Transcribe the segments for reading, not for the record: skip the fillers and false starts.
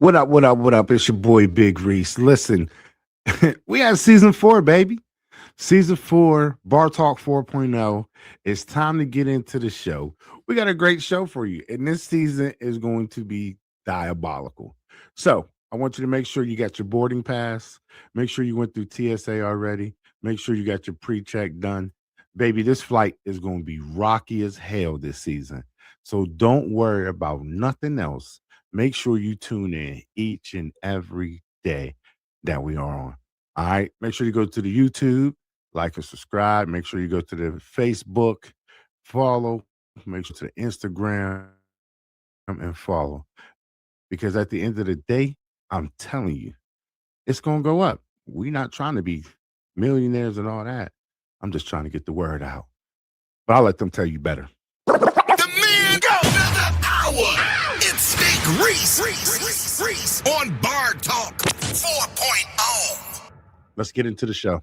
What up? What up? What up? It's your boy Big Reese. Listen, we have season 4, baby. Season 4, Bar Talk 4.0. It's time to get into the show. We got a great show for you, and this season is going to be diabolical. So, I want you to make sure you got your boarding pass. Make sure you went through TSA already. Make sure you got your pre check done. Baby, this flight is going to be rocky as hell this season. So, don't worry about nothing else. Make sure you tune in each and every day that we are on. All right. Make sure you go to the YouTube, like and subscribe. Make sure you go to the Facebook, follow. Make sure to the Instagram and follow. Because at the end of the day, I'm telling you, it's gonna go up. We're not trying to be millionaires and all that. I'm just trying to get the word out. But I'll let them tell you better. The man go another hour. It's Big Reese on Bar Talk 4.0. Let's get into the show.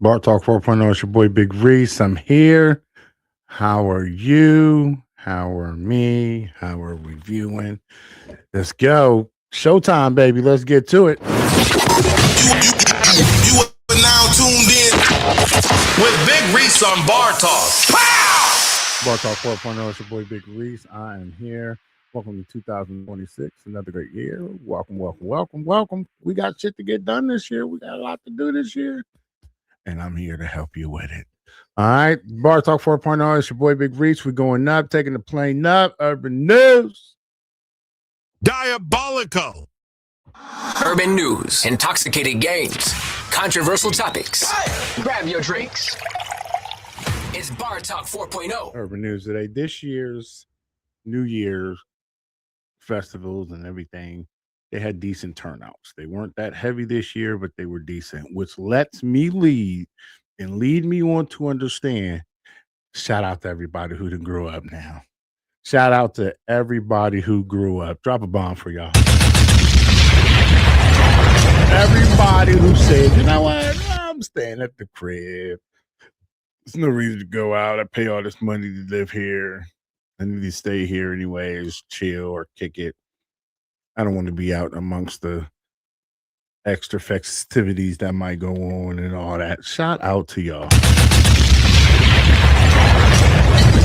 Bar Talk 4.0, it's your boy Big Reese. I'm here. How are you? How are me? How are we viewing? Let's go. Showtime, baby. Let's get to it. You are now tuned in with Big Reese on Bar Talk. Pow! Bar Talk 4.0, it's your boy Big Reese. I am here. Welcome to 2026, another great year. Welcome, welcome, welcome, welcome. We got shit to get done this year. We got a lot to do this year. And I'm here to help you with it. All right. Bar Talk 4.0. It's your boy Big Reach. We're going up, taking the plane up. Urban News. Diabolical. Urban news, intoxicating games, controversial topics. Grab your drinks. It's Bar Talk 4.0. Urban News today. This year's New Year's festivals and everything, they had decent turnouts. They weren't that heavy this year, but they were decent, which lets me lead me on to understand. Shout out to everybody who done grew up now. Shout out to everybody who grew up. Drop a bomb for y'all. Everybody who said, you know what, I'm staying at the crib. There's no reason to go out. I pay all this money to live here. I need to stay here anyways, chill or kick it. I don't want to be out amongst the extra festivities that might go on and all that. Shout out to y'all.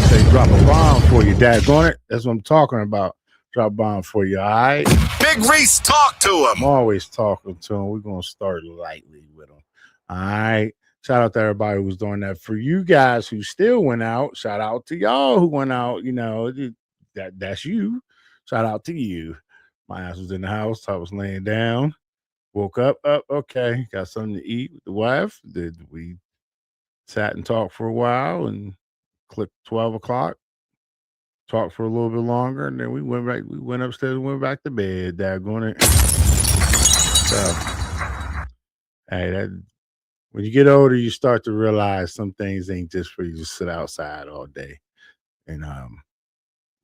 Say drop a bomb for you, daggone it. That's what I'm talking about. Drop a bomb for you, all right? Big Reese, talk to him. I'm always talking to him. We're going to start lightly with him. All right. Shout out to everybody who was doing that. For you guys who still went out, shout out to y'all who went out. You know, that's you. Shout out to you. My ass was in the house. I was laying down. Woke up. Okay. Got something to eat with the wife. We sat and talked for a while and clicked 12 o'clock. Talked for a little bit longer, and then we went upstairs and went back to bed. Daggone it. So, hey, when you get older, you start to realize some things ain't just for you to sit outside all day. And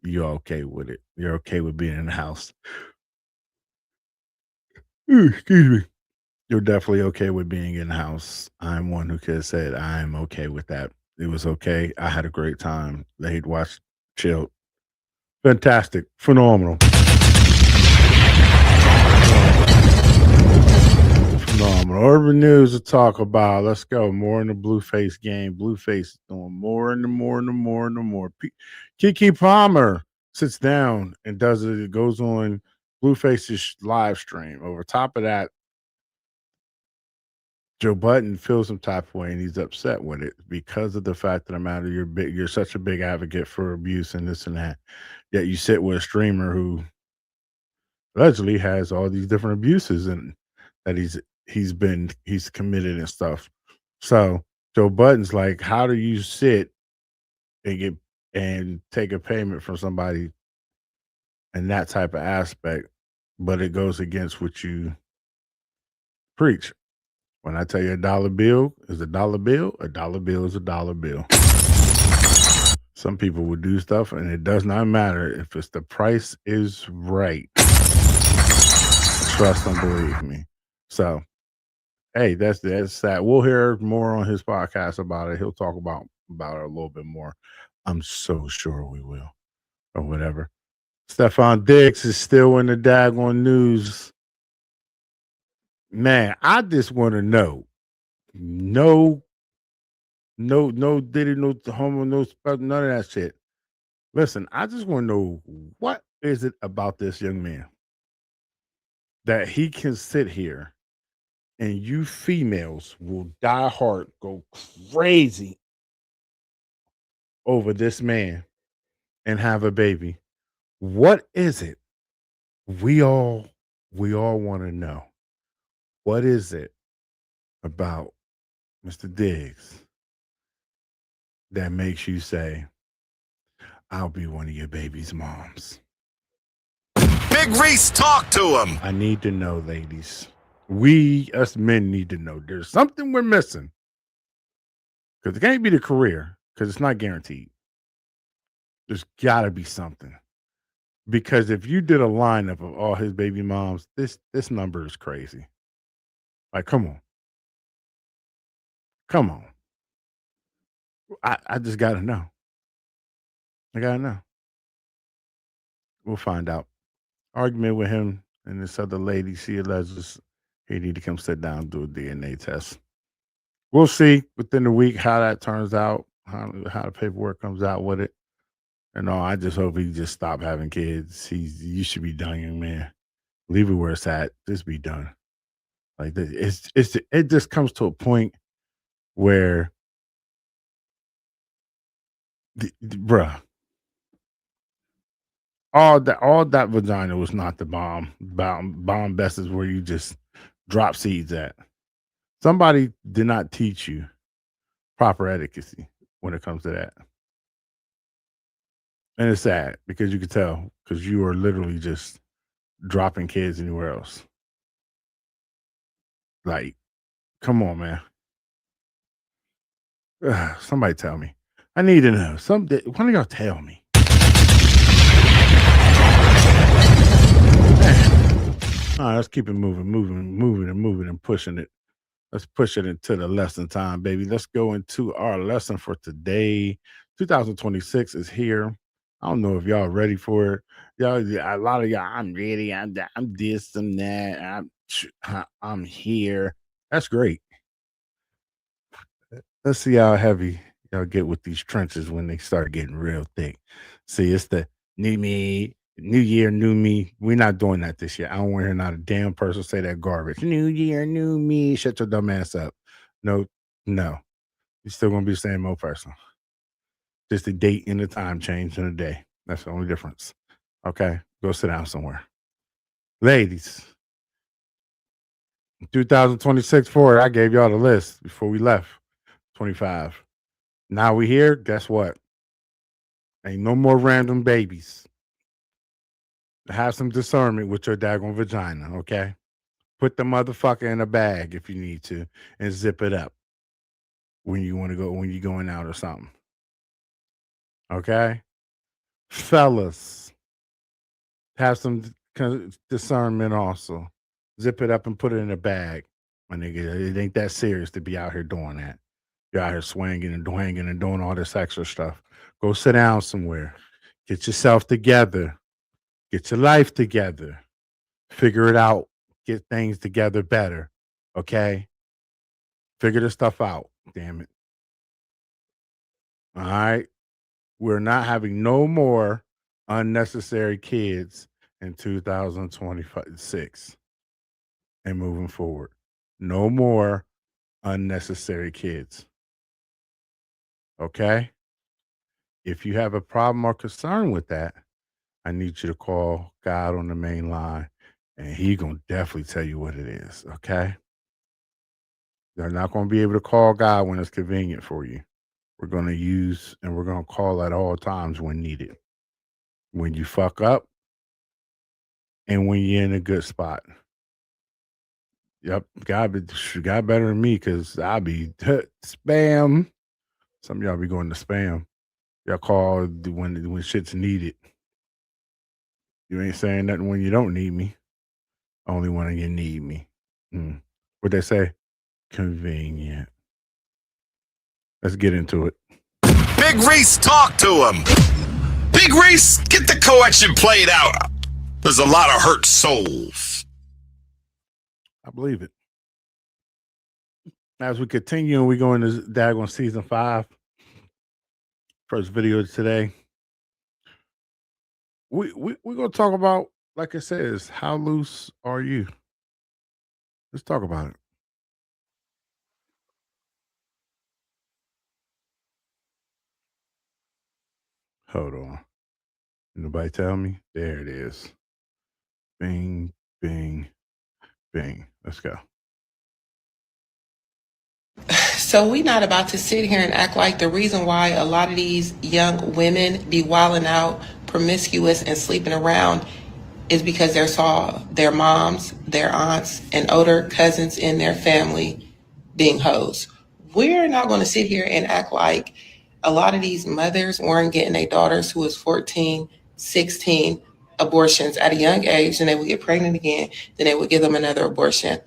you're okay with it. You're okay with being in the house. Excuse me. You're definitely okay with being in the house. I'm one who could have said I'm okay with that. It was okay. I had a great time. Laid, watched, chilled. Fantastic. Phenomenal. Phenomenal. Urban news to talk about. Let's go. More in the Blueface game. Blueface is doing more and more. Kiki Palmer sits down and does it. It goes on Blueface's live stream. Over top of that, Joe Budden feels some type of way and he's upset with it because of the fact that you're such a big advocate for abuse and this and that. Yet you sit with a streamer who allegedly has all these different abuses and that he's committed and stuff. So Joe Budden's like, how do you sit and get and take a payment from somebody in that type of aspect, but it goes against what you preach? When I tell you $1 bill is $1 bill is $1 bill. Some people would do stuff, and it does not matter if it's the price is right. Trust and believe me. So, hey, that's that. We'll hear more on his podcast about it. He'll talk about it a little bit more. I'm so sure we will, or whatever. Stephon Diggs is still in the daggone news. Man, I just want to know. No, diddy, no homo, no special, none of that shit. Listen, I just want to know, what is it about this young man that he can sit here and you females will die hard, go crazy over this man and have a baby. What is it? We all want to know. What is it about Mr. Diggs that makes you say, I'll be one of your baby's moms? Big Reese, talk to him. I need to know, ladies. We, us men, need to know. There's something we're missing. Because it can't be the career, because it's not guaranteed. There's got to be something. Because if you did a lineup of all his baby moms, this number is crazy. Like, come on. Come on. I just got to know. I got to know. We'll find out. Argument with him and this other lady, she alleges he need to come sit down and do a DNA test. We'll see within the week how that turns out, how the paperwork comes out with it. And all, I just hope he just stop having kids. You should be done, young man. Leave it where it's at. Just be done. Like it just comes to a point where, bruh, all that vagina was not the bomb best is where you just drop seeds at. Somebody did not teach you proper etiquette when it comes to that. And it's sad because you could tell, because you are literally just dropping kids anywhere else. Like, come on, man. Somebody tell me. I need to know. Why don't y'all tell me? All right, let's keep it moving and pushing it. Let's push it into the lesson time, baby. Let's go into our lesson for today. 2026 is here. I don't know if y'all ready for it. Y'all, a lot of y'all, I'm ready. I'm this, I'm that. I'm here. That's great. Let's see how heavy y'all get with these trenches when they start getting real thick. See, it's the new me, new year, new me. We're not doing that this year. I don't want to hear not a damn person say that garbage. New year, new me. Shut your dumb ass up. No. You're still gonna be the same old person. Just the date and the time change in a day. That's the only difference. Okay, go sit down somewhere. Ladies, 2026 forward, I gave y'all the list before we left. 25. Now we here. Guess what? Ain't no more random babies. Have some discernment with your daggone vagina, okay? Put the motherfucker in a bag if you need to and zip it up when you're going out or something. Okay? Fellas, have some discernment also. Zip it up and put it in a bag. My nigga, it ain't that serious to be out here doing that. You're out here swinging and dwinging and doing all this extra stuff. Go sit down somewhere. Get yourself together. Get your life together. Figure it out. Get things together better. Okay? Figure this stuff out. Damn it. All right? We're not having no more unnecessary kids in 2026 and moving forward. No more unnecessary kids. Okay? If you have a problem or concern with that, I need you to call God on the main line and he gonna definitely tell you what it is. Okay, they're not gonna be able to call God when it's convenient for you. We're gonna use and we're gonna call at all times when needed. When you fuck up and when you're in a good spot. Yep, God better than me because I be spam. Some of y'all be going to spam. Y'all call when shit's needed. You ain't saying nothing when you don't need me. Only when you need me. What they say? Convenient. Let's get into it. Big Reese, talk to him. Big Reese, get the collection played out. There's a lot of hurt souls. I believe it. As we continue and we go into Dagon season 5, first video today. We're gonna talk about, like it says, how loose are you? Let's talk about it. Hold on. Nobody tell me? There it is. Bing, bing, bing. Let's go. So we not about to sit here and act like the reason why a lot of these young women be wilding out, promiscuous, and sleeping around is because they saw their moms, their aunts, and older cousins in their family being hoes. We're not going to sit here and act like a lot of these mothers weren't getting their daughters who was 14, 16 abortions at a young age, and they would get pregnant again, then they would give them another abortion.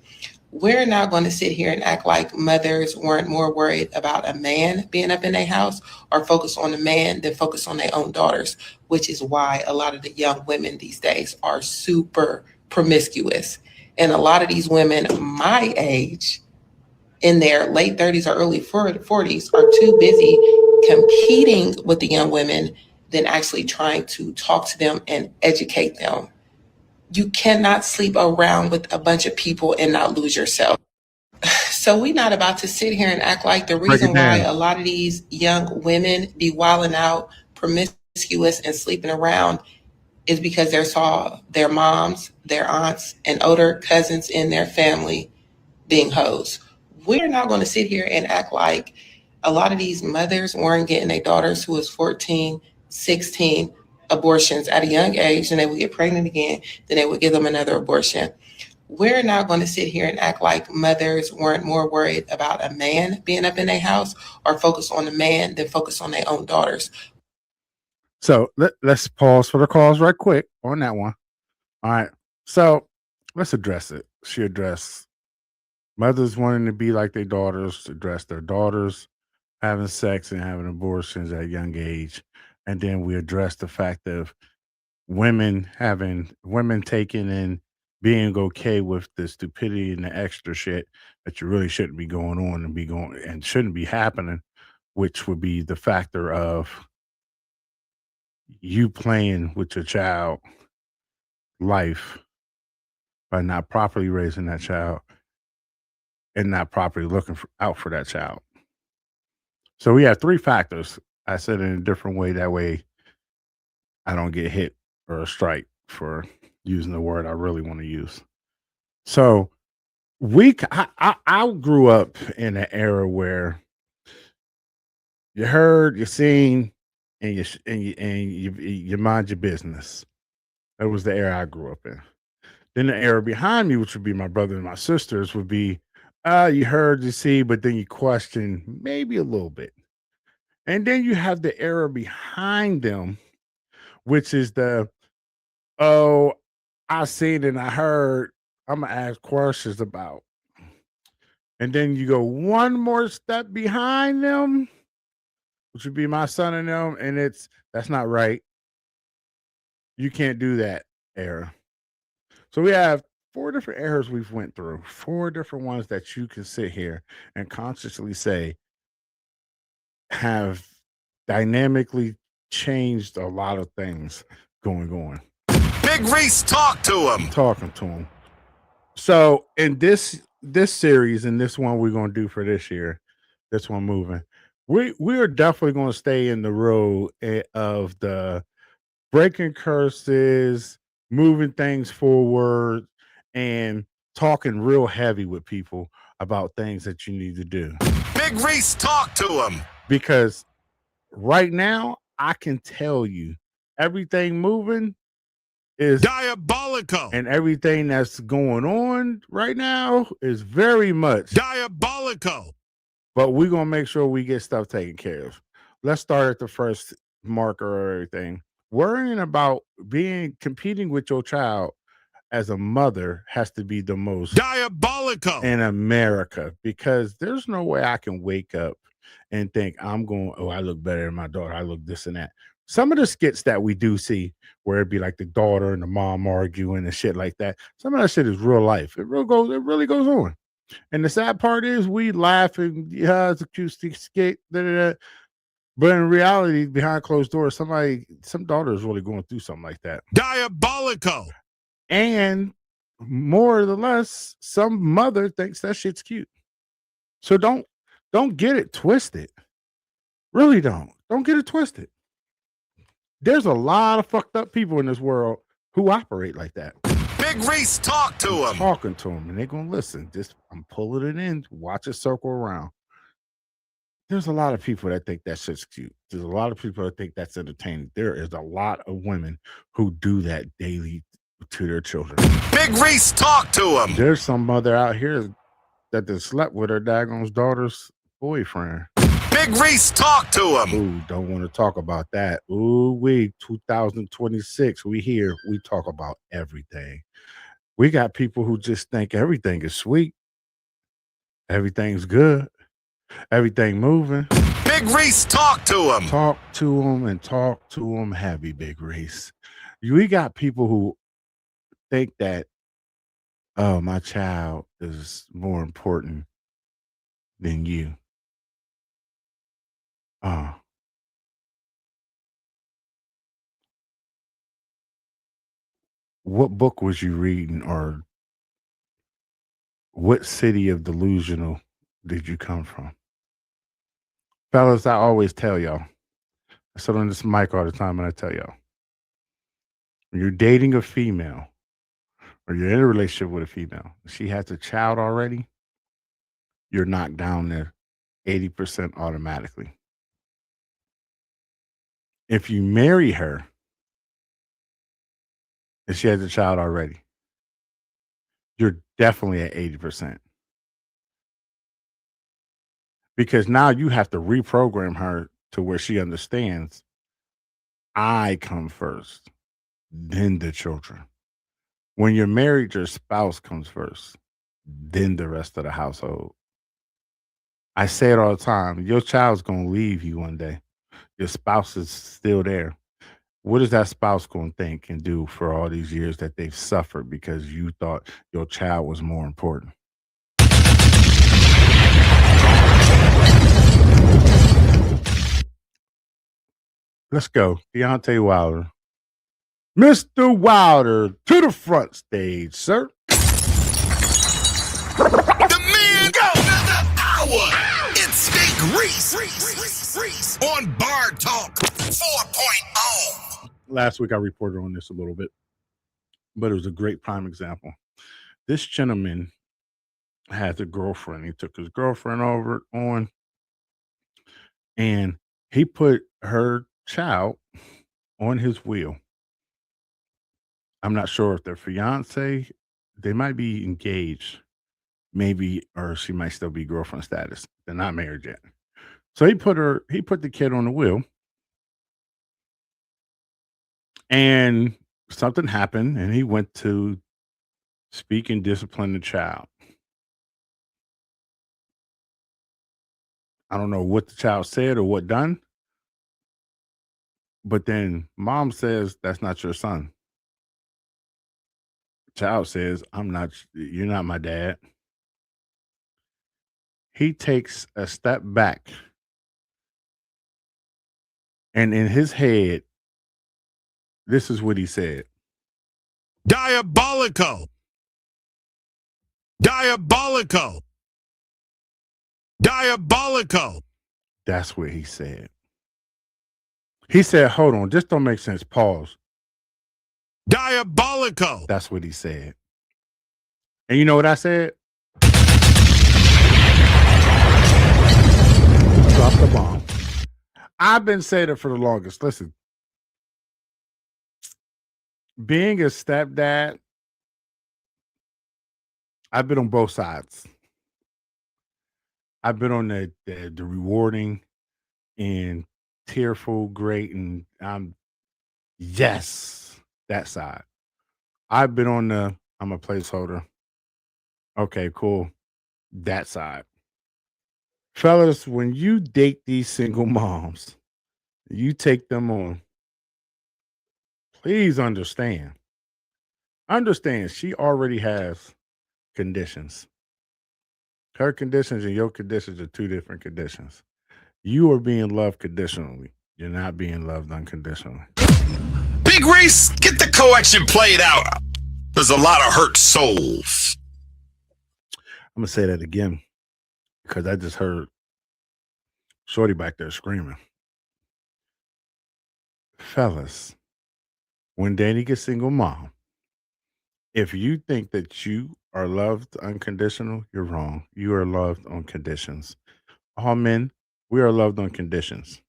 We're not going to sit here and act like mothers weren't more worried about a man being up in their house or focus on the man than focus on their own daughters, which is why a lot of the young women these days are super promiscuous. And a lot of these women my age, in their late 30s or early 40s, are too busy competing with the young women than actually trying to talk to them and educate them. You cannot sleep around with a bunch of people and not lose yourself. So we're not about to sit here and act like the reason why a lot of these young women be wilding out, promiscuous, and sleeping around is because they saw their moms, their aunts, and older cousins in their family being hoes. We're not going to sit here and act like a lot of these mothers weren't getting their daughters who was 14, 16 abortions at a young age, and they would get pregnant again, then they would give them another abortion. We're not going to sit here and act like mothers weren't more worried about a man being up in their house or focus on the man than focus on their own daughters. So let's pause for the calls right quick on that one. All right. So let's address it. She addressed mothers wanting to be like their daughters, address their daughters having sex and having abortions at a young age. And then we address the fact of women taking and being okay with the stupidity and the extra shit that you really shouldn't be going on and shouldn't be happening, which would be the factor of you playing with your child life by not properly raising that child and not properly looking out for that child. So we have 3 factors. I said it in a different way. That way I don't get hit or a strike for using the word I really want to use. So I grew up in an era where you heard, you seen, and you mind your business. That was the era I grew up in. Then the era behind me, which would be my brother and my sisters, would be you heard, you see, but then you question maybe a little bit. And then you have the era behind them, which is the, oh, I seen and I heard, I'm going to ask questions about. And then you go one more step behind them, which would be my son and them, and that's not right. You can't do that era. So we have 4 different eras we've went through, 4 different ones that you can sit here and consciously say have dynamically changed a lot of things going on. Big Reese, talk to him. Talking to him. So in this series and this one we're going to do for this year, this one moving, we are definitely going to stay in the road of the breaking curses, moving things forward, and talking real heavy with people about things that you need to do. Big Reese, talk to him. Because right now, I can tell you everything moving is diabolical. And everything that's going on right now is very much diabolical. But we're going to make sure we get stuff taken care of. Let's start at the first marker of everything. Worrying about competing with your child as a mother has to be the most diabolical in America, because there's no way I can wake up and think I look better than my daughter. I look this and that. Some of the skits that we do see where it'd be like the daughter and the mom arguing and shit like that. Some of that shit is real life. It really goes on. And the sad part is we laugh and it's a cute skit, da, da, da. But in reality, behind closed doors, some daughter is really going through something like that. Diabolical. And more or less, some mother thinks that shit's cute. So don't get it twisted. Really don't. Don't get it twisted. There's a lot of fucked up people in this world who operate like that. Big Reese, talk to him. Talking to them, and they're going to listen. I'm pulling it in. Watch it circle around. There's a lot of people that think that shit's cute. There's a lot of people that think that's entertaining. There is a lot of women who do that daily to their children. Big Reese, talk to him. There's some mother out here that just slept with her daggone daughter's boyfriend. Big Reese, talk to him. Ooh, don't want to talk about that. Ooh, 2026, we here. We talk about everything. We got people who just think everything is sweet. Everything's good. Everything moving. Big Reese, talk to him. Talk to him and talk to him heavy, Big Reese. We got people who think that, oh, my child is more important than you. What book was you reading, or what city of delusional did you come from? Fellas, I always tell y'all, I sit on this mic all the time and I tell y'all, when you're dating a female or you're in a relationship with a female, she has a child already, you're knocked down there 80% automatically. If you marry her and she has a child already, you're definitely at 80%. Because now you have to reprogram her to where she understands I come first, then the children. When you're married, your spouse comes first, then the rest of the household. I say it all the time. Your child's going to leave you one day. Your spouse is still there. What is that spouse going to think and do for all these years that they've suffered because you thought your child was more important? Let's go. Deontay Wilder. Mr. Wilder, to the front stage, sir. The man go another hour. It's Big Reese on Bar Talk 4.0. Last week I reported on this a little bit, but it was a great prime example. This gentleman has a girlfriend. He took his girlfriend over on, and he put her child on his wheel. I'm not sure if they're fiance. They might be engaged, maybe, or she might still be girlfriend status. They're not married yet. So he put the kid on the wheel, and something happened, and he went to speak and discipline the child. I don't know what the child said or what done, but then mom says, that's not your son. Child says, you're not my dad. He takes a step back, and in his head, this is what he said. Diabolical. Diabolical. Diabolical. That's what he said. He said, hold on, this don't make sense. Pause. Diabolical. That's what he said. And you know what I said? Drop the bomb. I've been saying it for the longest. Listen, being a stepdad, I've been on both sides. I've been on the rewarding and tearful, great, and yes, that side. I've been on I'm a placeholder. Okay, cool. That side. Fellas, when you date these single moms, you take them on, please understand. Understand she already has conditions. Her conditions and your conditions are two different conditions. You are being loved conditionally. You're not being loved unconditionally. Big Reese, get the co-action played out. There's a lot of hurt souls. I'm gonna say that again because I just heard Shorty back there screaming. Fellas, when Danny gets single mom, if you think that you are loved unconditional, you're wrong. You are loved on conditions. All men, we are loved on conditions.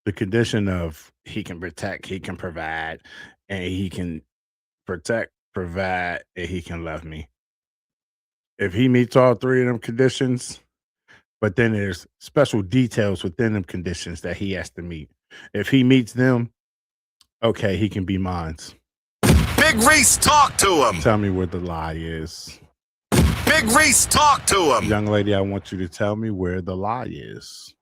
The condition of he can protect, he can provide, and he can protect, provide, and he can love me. If he meets all three of them conditions, but then there's special details within them conditions that he has to meet. If he meets them, okay, he can be mine. Big Reese, talk to him. Tell me where the lie is. Big Reese, talk to him. Young lady, I want you to tell me where the lie is.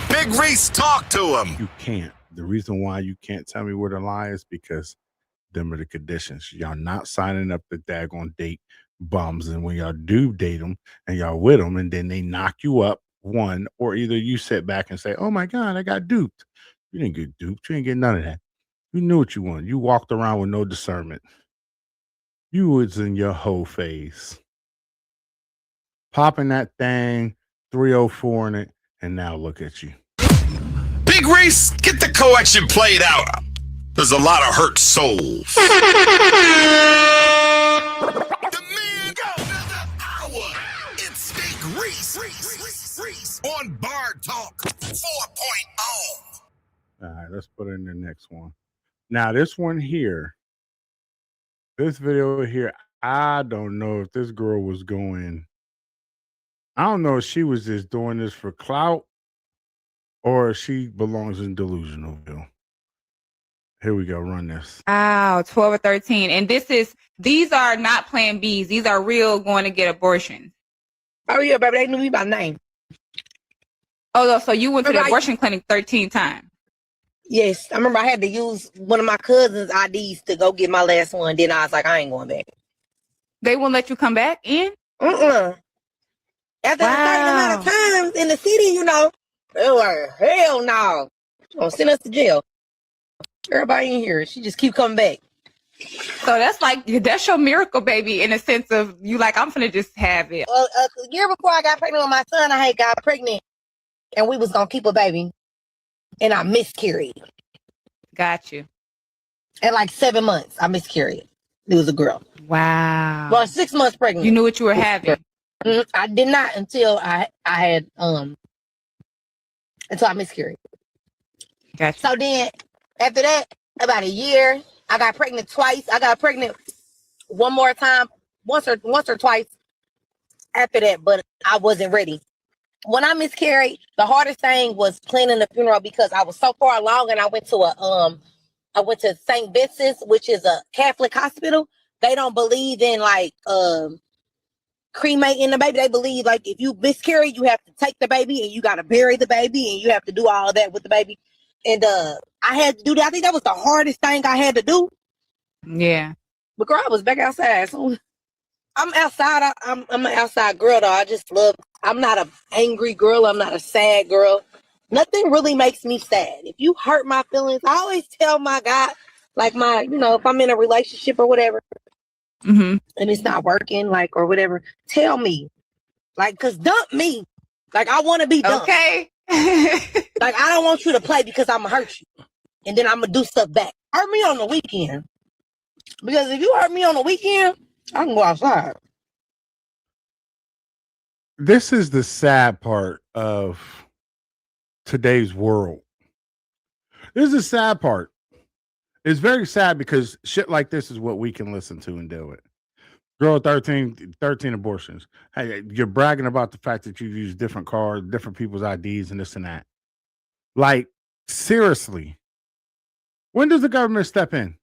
Big Reese, talk to him. You can't. The reason why you can't tell me where the lie is because them are the conditions. Y'all not signing up the daggone date bums. And when y'all do date them and y'all with them and then they knock you up one, or either you sit back and say, oh my God, I got duped. You didn't get duped. You didn't get none of that. You knew what you wanted. You walked around with no discernment. You was in your whole phase. Popping that thing, 304 in it, and now look at you. Big Reese, get the co-action played out. There's a lot of hurt souls. The man of the hour. It's Big Reese on Bar Talk 4.0. All right, let's put in the next one. Now, this one here, this video here, I don't know if this girl was going, I don't know if she was just doing this for clout or if she belongs in Delusionalville. Here we go, run this. Wow, 12 or 13. And these are not Plan Bs. These are real going to get abortions. Oh, yeah, baby, they knew me by name. Oh, so you went to the abortion clinic 13 times. Yes, I remember I had to use one of my cousin's IDs to go get my last one. Then I was like, I ain't going back. They won't let you come back in? After a certain amount of times in the city, you know, they were like, hell no. Don't send us to jail. Everybody in here, she just keep coming back. So that's your miracle baby in a sense of you like, I'm finna just have it. A year before I got pregnant with my son, I had got pregnant and we was going to keep a baby. And I miscarried. Got you. At like 7 months, I miscarried. It was a girl. Wow. Well, 6 months pregnant. You knew what you were having. I did not until I had until I miscarried. Gotcha. So then after that, about a year, I got pregnant twice. I got pregnant one more time, once or twice after that, but I wasn't ready. When I miscarried, the hardest thing was planning the funeral because I was so far along and I went to St. Vincent's, which is a Catholic hospital. They don't believe in like cremating the baby. They believe like if you miscarry, you have to take the baby and you got to bury the baby and you have to do all of that with the baby. And I had to do that. I think that was the hardest thing I had to do. Yeah. But girl, I was back outside. So I'm outside. I'm an outside girl though. I just love. I'm not an angry girl. I'm not a sad girl. Nothing really makes me sad. If you hurt my feelings, I always tell my guy, like if I'm in a relationship or whatever, and it's not working, like, or whatever, tell me. Like, cause dump me. Like, I want to be dumped. Okay. Like, I don't want you to play because I'm gonna hurt you. And then I'm gonna do stuff back. Hurt me on the weekend. Because if you hurt me on the weekend, I can go outside. This is the sad part of today's world. This is the sad part. It's very sad because shit like this is what we can listen to and deal with. Girl, 13 abortions. Hey, you're bragging about the fact that you use different cards, different people's IDs, and this and that. Like, seriously, when does the government step in?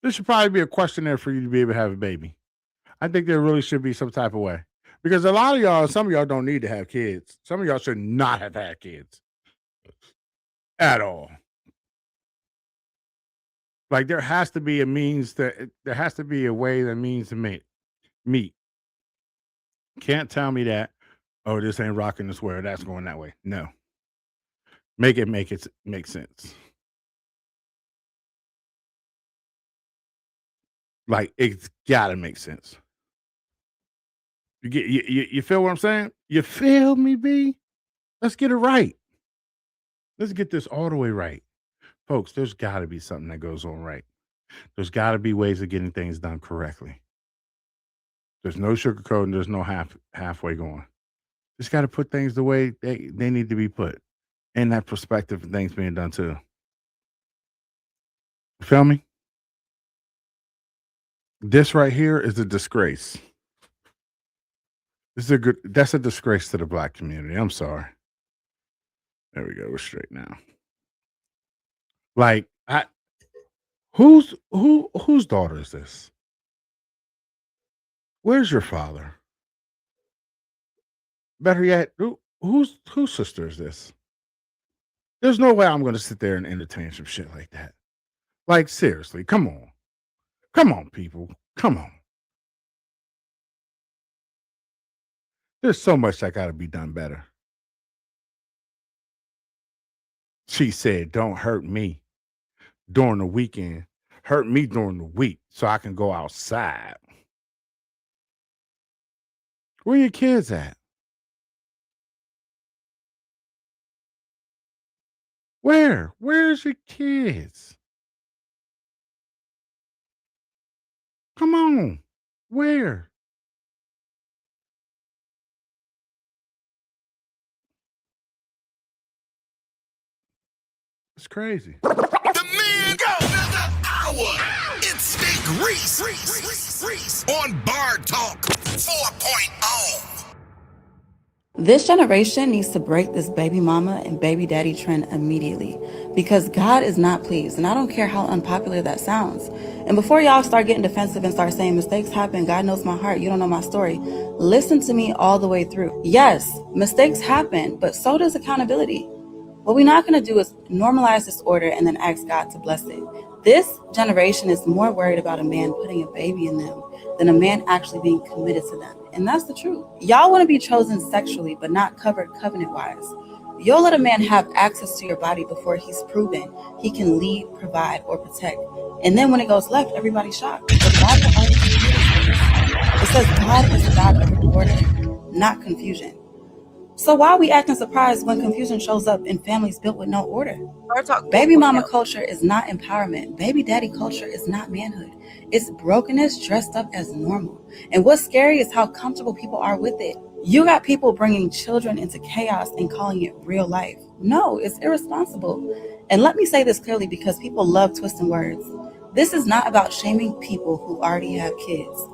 There should probably be a question there for you to be able to have a baby. I think there really should be some type of way. Because a lot of y'all, some of y'all don't need to have kids. Some of y'all should not have had kids at all. Like, there has to be a means that there has to be a way that means to meet. Can't tell me that, oh, this ain't rocking the square, that's going that way. No. Make it make sense. Like, it's gotta make sense. You feel what I'm saying? You feel me, B? Let's get it right. Let's get this all the way right. Folks, there's gotta be something that goes on right. There's gotta be ways of getting things done correctly. There's no sugarcoating, there's no halfway going. Just gotta put things the way they need to be put. And that perspective of things being done too. You feel me? This right here is a disgrace. That's a disgrace to the black community. I'm sorry. There we go. We're straight now. Like, whose daughter is this? Where's your father? Better yet, whose sister is this? There's no way I'm going to sit there and entertain some shit like that. Like, seriously, come on. Come on, people. Come on. There's so much that got to be done better. She said, don't hurt me during the weekend. Hurt me during the week so I can go outside. Where your kids at? Where's your kids? Come on. Where? It's crazy. The man go another hour. It's Big Reese on Bar Talk 4.0. This generation needs to break this baby mama and baby daddy trend immediately because God is not pleased. And I don't care how unpopular that sounds. And before y'all start getting defensive and start saying mistakes happen, God knows my heart, you don't know my story, listen to me all the way through. Yes, mistakes happen, but so does accountability. What we're not going to do is normalize disorder and then ask God to bless it. This generation is more worried about a man putting a baby in them than a man actually being committed to them. And that's the truth. Y'all want to be chosen sexually, but not covered covenant-wise. You'll let a man have access to your body before he's proven he can lead, provide, or protect. And then when it goes left, everybody's shocked. But the Bible always it says God is the God of order, not confusion. So why are we acting surprised when confusion shows up in families built with no order? Baby mama culture is not empowerment. Baby daddy culture is not manhood. It's brokenness dressed up as normal. And what's scary is how comfortable people are with it. You got people bringing children into chaos and calling it real life. No, it's irresponsible. And let me say this clearly because people love twisting words. This is not about shaming people who already have kids.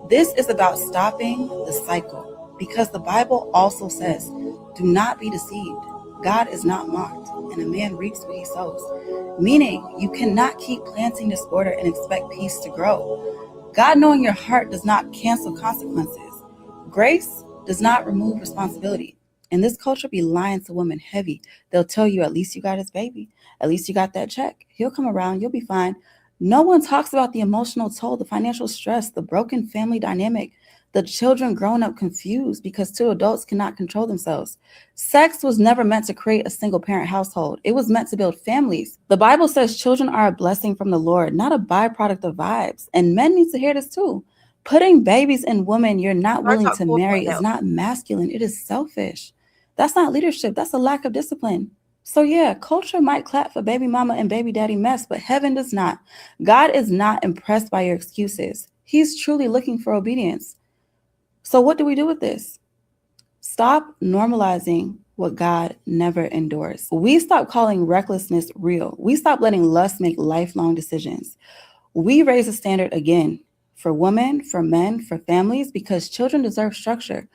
This is about stopping the cycle. Because the Bible also says, do not be deceived. God is not mocked, and a man reaps what he sows. Meaning, you cannot keep planting disorder and expect peace to grow. God knowing your heart does not cancel consequences. Grace does not remove responsibility. And this culture be lying to women heavy. They'll tell you, at least you got his baby. At least you got that check. He'll come around. You'll be fine. No one talks about the emotional toll, the financial stress, the broken family dynamic, the children growing up confused because two adults cannot control themselves. Sex was never meant to create a single parent household. It was meant to build families. The Bible says children are a blessing from the Lord, not a byproduct of vibes. And men need to hear this too. Putting babies in women you're not willing to marry is not masculine. It is selfish. That's not leadership. That's a lack of discipline. So yeah, culture might clap for baby mama and baby daddy mess, but heaven does not. God is not impressed by your excuses. He's truly looking for obedience. So what do we do with this? Stop normalizing what God never endorses. We stop calling recklessness real. We stop letting lust make lifelong decisions. We raise the standard again for women, for men, for families, because children deserve structure.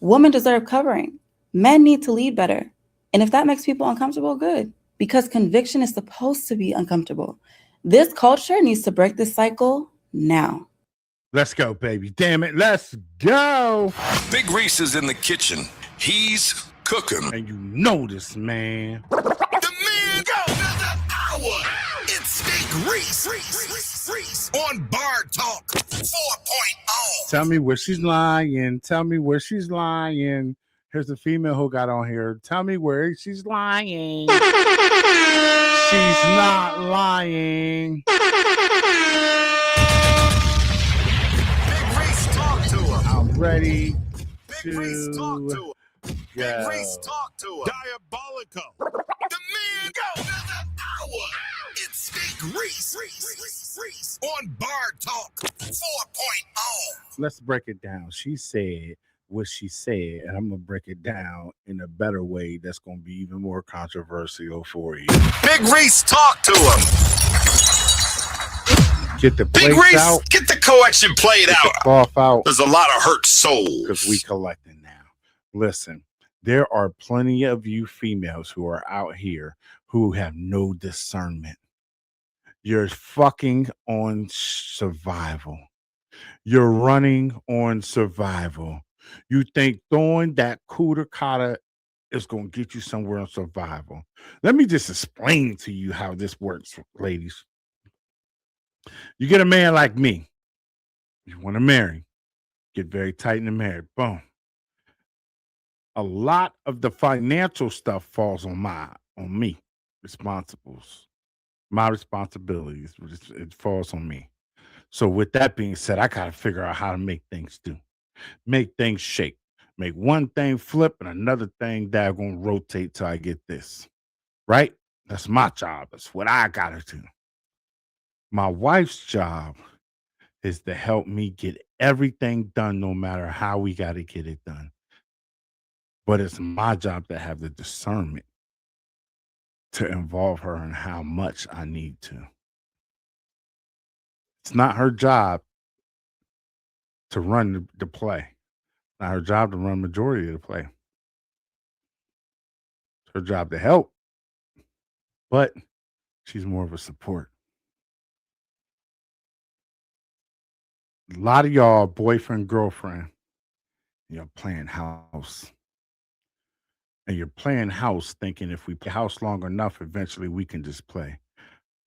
Women deserve covering. Men need to lead better. And if that makes people uncomfortable, good, because conviction is supposed to be uncomfortable. This culture needs to break this cycle now. Let's go, baby. Damn it. Let's go. Big Reese is in the kitchen. He's cooking. And you know this, man. The man go another hour. It's Big Reese on Bar Talk 4.0. Tell me where she's lying. Tell me where she's lying. Here's the female who got on here. Tell me where she's lying. She's not lying. Big Reese, talk to him. I'm ready. Big Reese, talk to him. Big Reese, talk to him. Diabolical. The man go another hour. It's Big Reese on Bar Talk 4.0. Let's break it down. She said what she said, and I'm going to break it down in a better way that's going to be even more controversial for you. Big Reese, talk to him. Get the Big plates Reese, out. get the collection played Get out. the cloth out. There's a lot of hurt souls. Because we collecting now. Listen, there are plenty of you females who are out here who have no discernment. You're fucking on survival. You're running on survival. You think throwing that cooter cotta is going to get you somewhere on survival. Let me just explain to you how this works, ladies. You get a man like me. You want to marry. Get very tight in the marriage. Boom. A lot of the financial stuff falls on me. My responsibilities. It falls on me. So with that being said, I got to figure out how to make things do. Make things shake. Make one thing flip and another thing that going to rotate till I get this. Right? That's my job. That's what I got to do. My wife's job is to help me get everything done no matter how we got to get it done. But it's my job to have the discernment to involve her in how much I need to. It's not her job to run the play. It's not her job to run majority of the play. It's her job to help, but she's more of a support. A lot of y'all, boyfriend, girlfriend, you're playing house. And you're playing house thinking if we play house long enough, eventually we can just play.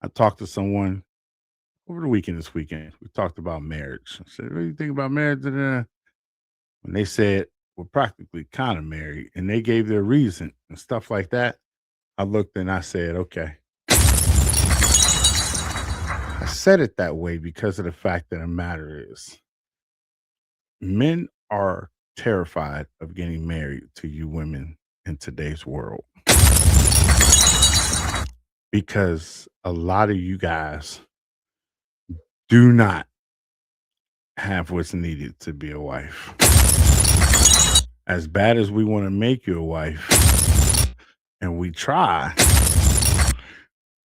I talked to someone over the weekend this weekend. We talked about marriage. I said, what do you think about marriage? When they said, we're practically kind of married, and they gave their reason and stuff like that, I looked and I said, okay. I said it that way because of the fact that the matter is men are terrified of getting married to you women in today's world. Because a lot of you guys do not have what's needed to be a wife. As bad as we want to make you a wife, and we try,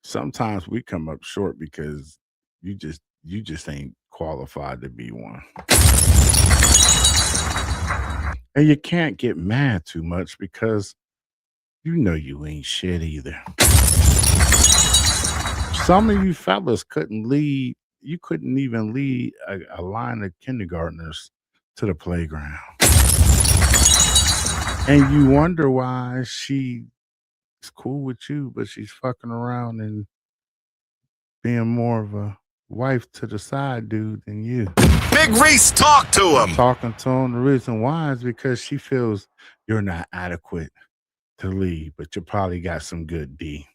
sometimes we come up short because you just ain't qualified to be one. And you can't get mad too much because you know you ain't shit either. Some of you fellas couldn't even lead a line of kindergartners to the playground. And you wonder why she's cool with you, but she's fucking around and being more of a wife to the side dude than you. Big Reese, talk to him. Talking to him, the reason why is because she feels you're not adequate to lead, but you probably got some good D.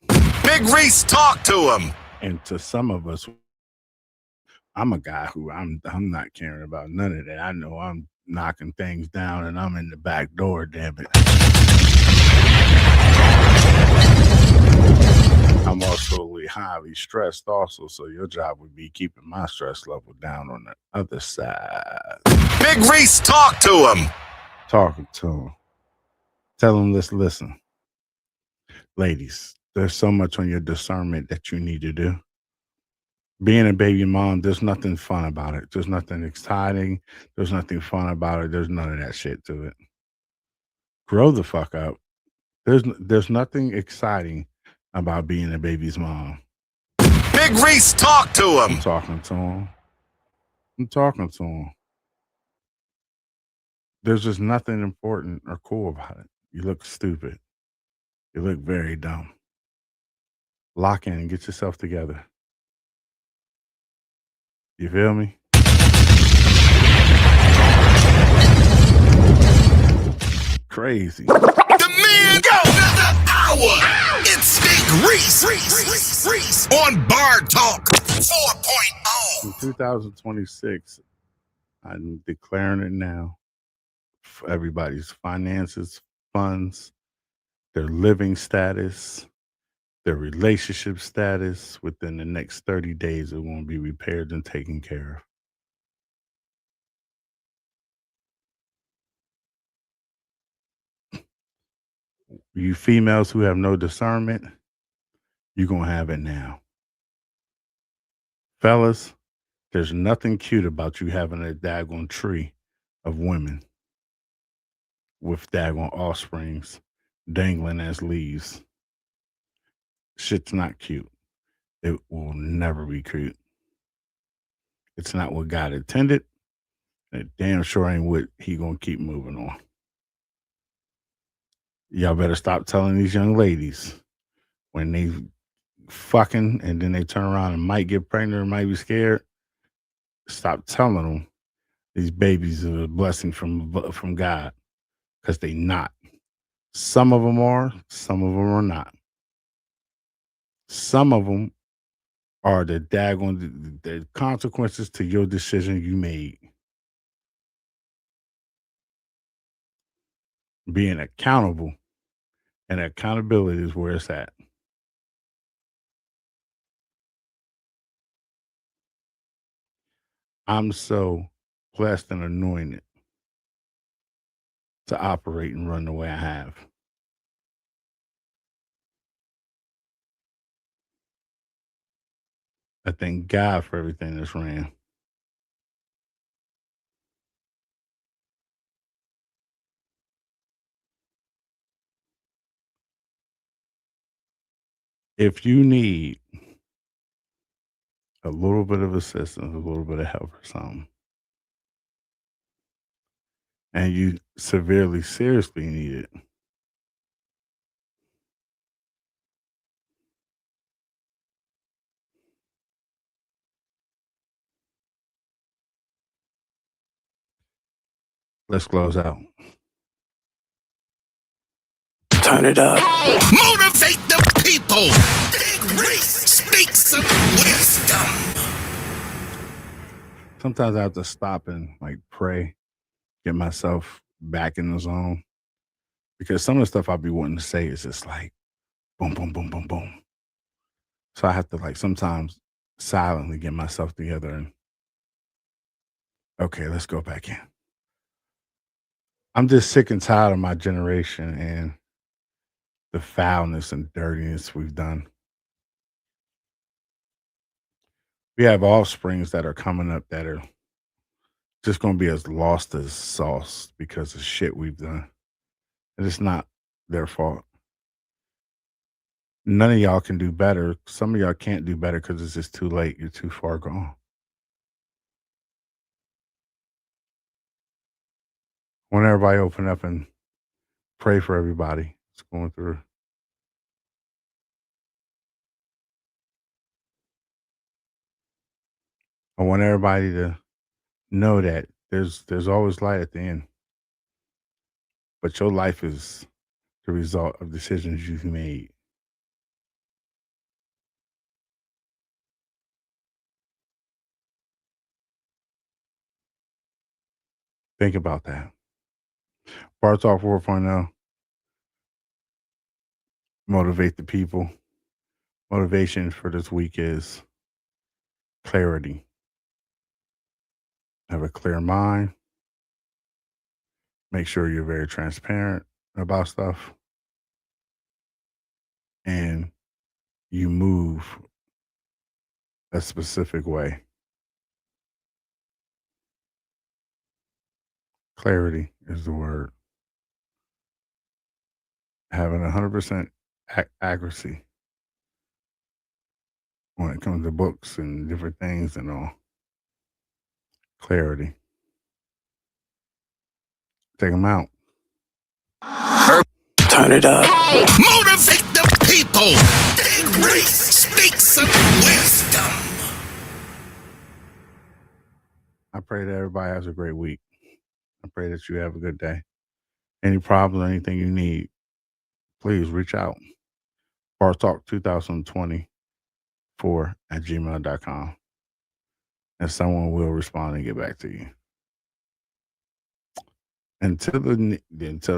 Big Reese, talk to him. And to some of us, I'm a guy who I'm not caring about none of that. I know I'm knocking things down and I'm in the back door, damn it. I'm also highly stressed also, so your job would be keeping my stress level down on the other side. Big Reese, talk to him. Talking to him. Tell him, listen. Ladies, there's so much on your discernment that you need to do. Being a baby mom, there's nothing fun about it. There's nothing exciting. There's nothing fun about it. There's none of that shit to it. Grow the fuck up. There's nothing exciting about being a baby's mom. Big Reese, talk to him. I'm talking to him. I'm talking to him. There's just nothing important or cool about it. You look stupid. You look very dumb. Lock in and get yourself together. You feel me? Crazy. The man go another hour. It's Big Reese on Bar Talk 4.0. In 2026, I'm declaring it now. For everybody's finances, funds, their living status, their relationship status within the next 30 days are going to be repaired and taken care of. You females who have no discernment, you're going to have it now. Fellas, there's nothing cute about you having a daggone tree of women with daggone offsprings dangling as leaves. Shit's not cute. It will never be cute. It's not what God intended. And it damn sure ain't what he gonna keep moving on. Y'all better stop telling these young ladies when they fucking and then they turn around and might get pregnant or might be scared. Stop telling them these babies are a blessing from God, because they not. Some of them are, some of them are not. Some of them are the daggone the consequences to your decision you made. Being accountable, and accountability is where it's at. I'm so blessed and anointed to operate and run the way I have. I thank God for everything that's ran. If you need a little bit of assistance, a little bit of help or something, and you severely, seriously need it, let's close out. Turn it up. Motivate the people. Big Reese speaks some wisdom. Sometimes I have to stop and like pray, get myself back in the zone, because some of the stuff I'll be wanting to say is just like boom, boom, boom, boom, boom. So I have to like sometimes silently get myself together and okay, let's go back in. I'm just sick and tired of my generation and the foulness and dirtiness we've done. We have offsprings that are coming up that are just going to be as lost as sauce because of shit we've done. And it's not their fault. None of y'all can do better. Some of y'all can't do better because it's just too late. You're too far gone. I want everybody open up and pray for everybody that's going through. I want everybody to know that there's always light at the end. But your life is the result of decisions you've made. Think about that. Bar Talk 4.0. Motivate the people. Motivation for this week is clarity. Have a clear mind. Make sure you're very transparent about stuff. And you move a specific way. Clarity is the word. Having 100% accuracy when it comes to books and different things and all. Clarity. Take them out. Turn it up. Motivate the people. Big Reese speaks some wisdom. I pray that everybody has a great week. I pray that you have a good day. Any problem, anything you need, please reach out. BarTalk2024 @gmail.com. And someone will respond and get back to you. Until the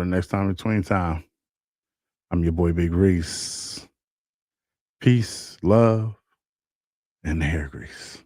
next time between time, I'm your boy Big Reese. Peace, love, and hair grease.